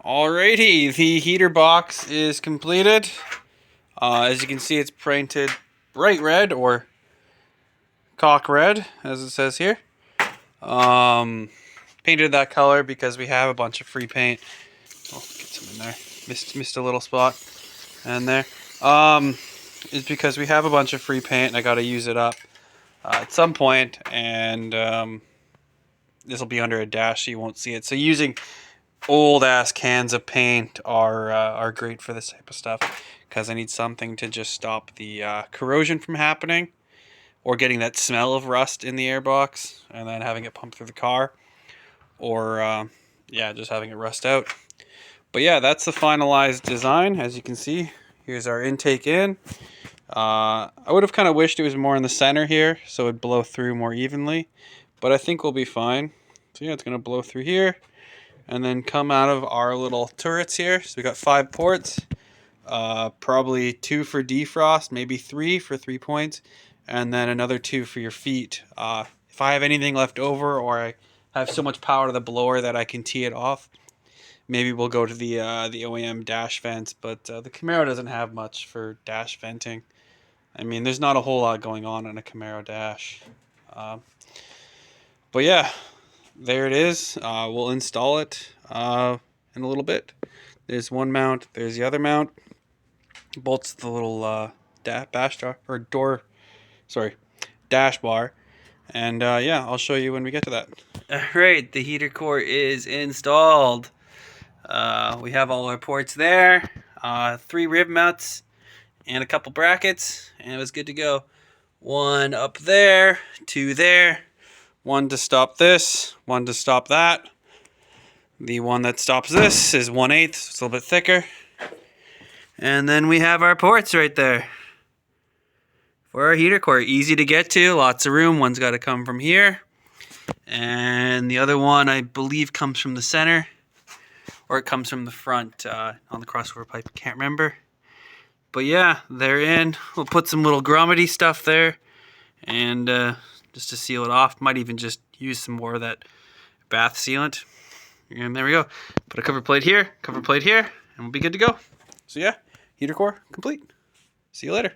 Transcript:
Alrighty, the heater box is completed. As you can see, it's painted bright red or cock red, as it says here. Painted that color because we have a bunch of free paint. Oh, get some in there. Missed a little spot. And there. It's because we have a bunch of free paint and I got to use it up at some point, and this will be under a dash so you won't see it. So using old ass cans of paint are great for this type of stuff, because I need something to just stop the corrosion from happening or getting that smell of rust in the airbox and then having it pump through the car, or yeah, just having it rust out. But yeah, that's the finalized design. As you can see, here's our intake in. I would have kind of wished it was more in the center here so it'd blow through more evenly, but I think we'll be fine. So yeah, it's going to blow through here and then come out of our little turrets here. So we got 5 ports, probably 2 for defrost, maybe 3 for 3 points, and then another 2 for your feet. If I have anything left over, or I have so much power to the blower that I can tee it off, maybe we'll go to the OEM dash vents, but the Camaro doesn't have much for dash venting. I mean, there's not a whole lot going on in a Camaro dash. But yeah, there it is. We'll install it in a little bit. There's one mount. There's the other mount. Bolts the little dash bar. And yeah, I'll show you when we get to that. Alright, the heater core is installed. We have all our ports there. 3 rib mounts and a couple brackets, and it was good to go. 1 up there, 2 there, 1 to stop this, 1 to stop that. The one that stops this is 1/8, so it's a little bit thicker. And then we have our ports right there for our heater core. Easy to get to, lots of room. One's got to come from here, and the other one I believe comes from the center, or it comes from the front on the crossover pipe. Can't remember. But yeah, they're in. We'll put some little grommet-y stuff there, and just to seal it off. Might even just use some more of that bath sealant. And there we go. Put a cover plate here, and we'll be good to go. So yeah, heater core complete. See you later.